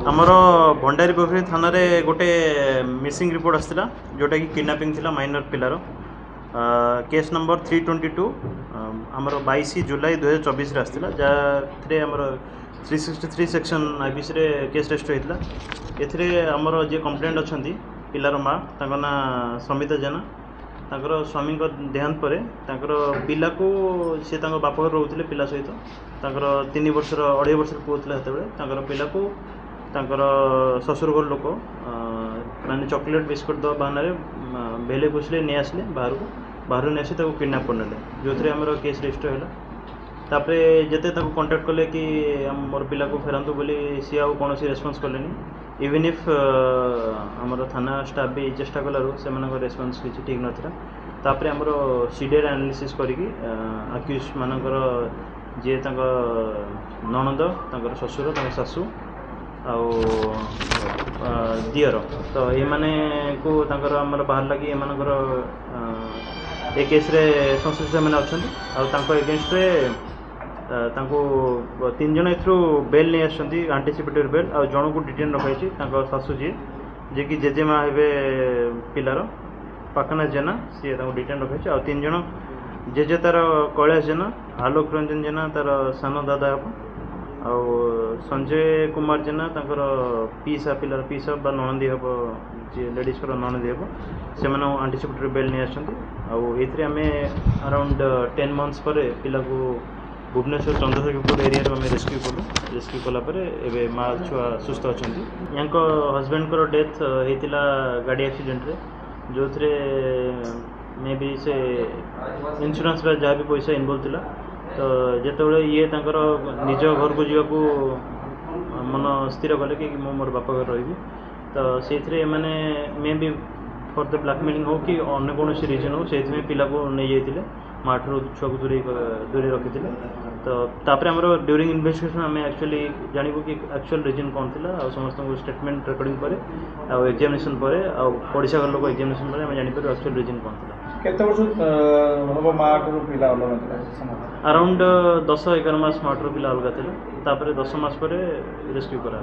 ଆମର ଭଣ୍ଡାରୀ ପୋଖରୀ ଥାନାରେ ଗୋଟେ ମିସିଂ ରିପୋର୍ଟ ଆସିଥିଲା जोटा कि किडनैपिंग थिला माइनर पिलार केस नंबर 322 आमर 22 जुलाई 2024 आसला जहाँ आमर 363 सेक्शन आईपीसी रे केस रजिस्टर होता एमर जी कंप्लेंट अच्छा पिलार माँ ना समिता जेना तांकर स्वामी देहांत पर तांकर पिला को सी बाप घर रोते पिला सहित तांकर 3 वर्षर 2.5 वर्षर पुआ था पिला को तांकर ससुर घर लोक माने चॉकलेट बिस्कुट दवा बहाना बेले बुझले नहीं आसले बाहर नहीं आसी किडनैप करने जो थे आम केस रजिस्टर है तापर जिते कंटाक्ट कले कि मोर पिला को फेरतु बोली सी आउ कौन रेस्पॉन्स कले इवन इफ आमर थाना स्टाफ भी चेष्टा कलु से रेस्पॉन्स किसी ठीक नाला तापर आमर सीडीआर एनालिसिस करिकी अक्यूज मानकर जी ननद ससुर शाशु आउ दियर तो ये माने को आमर बाहर लगी एमर ए केस रे संश्लिष्ट मैंने अच्छा एगेन्स्ट रे 3 जन एथरू बेल नहीं आसछंती आंटीसिपेटरी बेल आ जन को डिटेन रखाई शाशु जी कि जेजेमा हे पिलार पाखना जेना सी डिटेन रखाई आ 3 जन जेजे तार कैलाश जेना आलोक रंजन जेना तार सान दादा हम आ संजय कुमार जेना तांकर पीसा पिलार पीसा बा ननदी हम जी लेडीज ननदी हम से आंटीसिपेटरी बेल नहीं आसछंती आम अराउंड 10 मंथ्स पर पिला को भुवनेश्वर चंद्रशेखरपुर एरिया आम रेस्क्यू कलु रेस्क्यू कलापर ए माँ छुआ सुस्थ अच्छा या हजबैंड डेथ होता गाड़ी एक्सीडेंट रे जो थे मे बी से इन्शुरांस जहाँ भी पैसा इनवॉल्व थिला तो जिते ये निज घर को जावाक मन स्थिर कले कि मोर बापा घर रही तो से मैंने may be for the blackmailing हो कि अन्य कौन रिजन हो से पिला को नहीं जाते माँ ठूँ छुआ को दूरी रखी तो तापर आमर ड्यूरिंग इन्वेस्टिगेशन आम एक्चुअली जानबू कि एक्चुअल रिजन कौन थी आ समस्त स्टेटमेंट रेकर्डिंग पर एग्जामिनेशन पर पड़ोसा घर लोग एग्जामिनेशन पर आम जापर एक्चुअल रिजन कौन थी अराउंड 10-11 मास माँ ठूँ पिला अलग थे 10 मास पर रेस्क्यू करा।